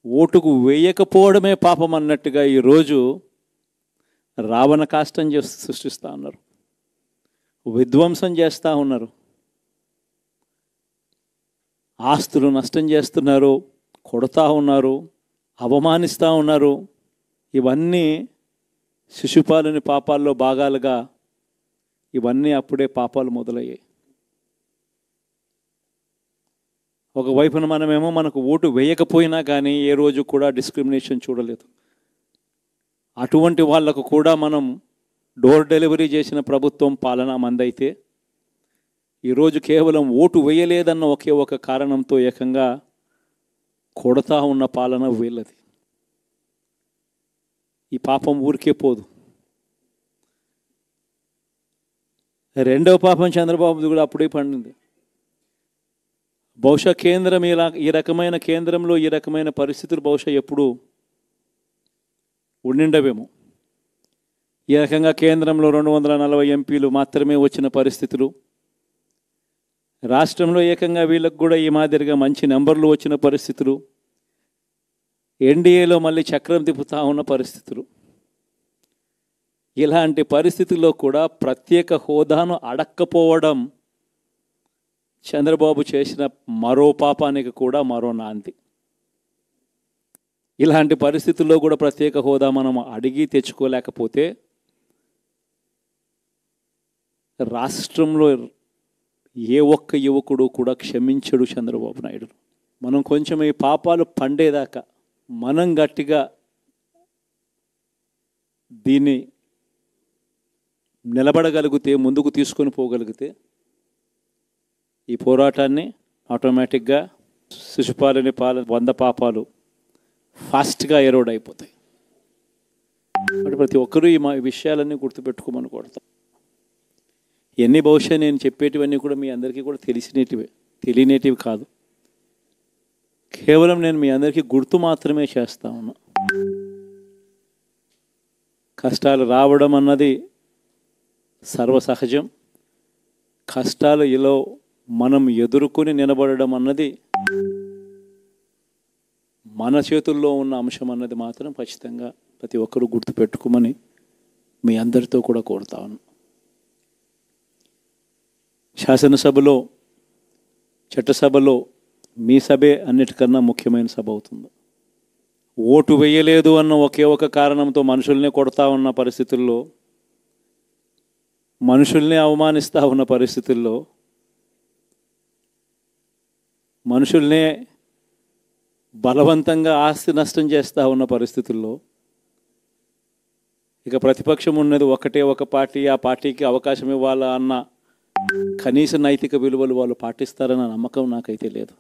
ఓటుకు వేయకపోవడమే పాపం అన్నట్టుగా ఈరోజు రావణ కాష్టం సృష్టిస్తూ ఉన్నారు, విధ్వంసం చేస్తూ ఉన్నారు, ఆస్తులు నష్టం చేస్తున్నారు, కొడతా ఉన్నారు, అవమానిస్తూ ఉన్నారు. ఇవన్నీ శిశుపాలుని పాపాల్లో భాగాలుగా ఇవన్నీ అప్పుడే పాపాలు మొదలయ్యాయి. ఒకవైపున మనమేమో మనకు ఓటు వేయకపోయినా కానీ ఏ రోజు కూడా డిస్క్రిమినేషన్ చూడలేదు. అటువంటి వాళ్లకు కూడా మనం డోర్ డెలివరీ చేసిన ప్రభుత్వం పాలన మందైతే ఈరోజు కేవలం ఓటు వేయలేదన్న ఒకే ఒక కారణంతో ఏకంగా కొడతా ఉన్న పాలన వీళ్ళది. ఈ పాపం ఊరికే పోదు. రెండవ పాపం చంద్రబాబుది కూడా అప్పుడే పండింది. బహుశా కేంద్రం ఈ రకమైన కేంద్రంలో ఈ రకమైన పరిస్థితులు బహుశా ఎప్పుడు ఉండిండవేమో. ఈ రకంగా కేంద్రంలో 240 ఎంపీలు మాత్రమే వచ్చిన పరిస్థితులు, రాష్ట్రంలో ఏకంగా వీళ్ళకు కూడా ఈ మాదిరిగా మంచి నెంబర్లు వచ్చిన పరిస్థితులు, ఎన్డీఏలో మళ్ళీ చక్రం తిప్పుతా ఉన్న పరిస్థితులు. ఇలాంటి పరిస్థితుల్లో కూడా ప్రత్యేక హోదాను అడక్కపోవడం చంద్రబాబు చేసిన మరో పాపానికి కూడా మరో నాంది. ఇలాంటి పరిస్థితుల్లో కూడా ప్రత్యేక హోదా మనం అడిగి తెచ్చుకోలేకపోతే రాష్ట్రంలో ఏ ఒక్క యువకుడు కూడా క్షమించడు చంద్రబాబు నాయుడు. మనం కొంచెం ఈ పాపాలు పండేదాకా మనం గట్టిగా దీన్ని నిలబడగలిగితే, ముందుకు తీసుకొని పోగలిగితే ఈ పోరాటాన్ని ఆటోమేటిక్గా శిశుపాలుని 100 పాపాలు ఫాస్ట్గా ఎరోడ్ అయిపోతాయి. అంటే ప్రతి ఒక్కరూ ఈ విషయాలన్నీ గుర్తుపెట్టుకోమని కొడతాం. ఇవన్నీ బహుశా నేను చెప్పేటివన్నీ కూడా మీ అందరికీ కూడా తెలియనేటివి కాదు. కేవలం నేను మీ అందరికీ గుర్తు మాత్రమే చేస్తా ఉన్నా. కష్టాలు రావడం అన్నది సర్వసహజం. కష్టాలు ఇలా మనం ఎదుర్కొని నిలబడడం అన్నది మన చేతుల్లో ఉన్న అంశం అన్నది మాత్రం ఖచ్చితంగా ప్రతి ఒక్కరూ గుర్తుపెట్టుకోమని మీ అందరితో కూడా కోరుతా ఉన్నాను. శాసనసభలో, చట్టసభలో మీ సభే అన్నిటికన్నా ముఖ్యమైన సభ అవుతుంది. ఓటు వేయలేదు అన్న ఒకే ఒక కారణంతో మనుషుల్ని కొడతా ఉన్న పరిస్థితుల్లో, మనుషుల్ని అవమానిస్తూ ఉన్న పరిస్థితుల్లో, మనుషుల్నే బలవంతంగా ఆస్తి నష్టం చేస్తూ ఉన్న పరిస్థితుల్లో ఇక ప్రతిపక్షం ఉన్నది ఒకటే ఒక పార్టీ, ఆ పార్టీకి అవకాశం ఇవ్వాలా అన్న కనీస నైతిక విలువలు వాళ్ళు పాటిస్తారన్న నమ్మకం నాకైతే లేదు.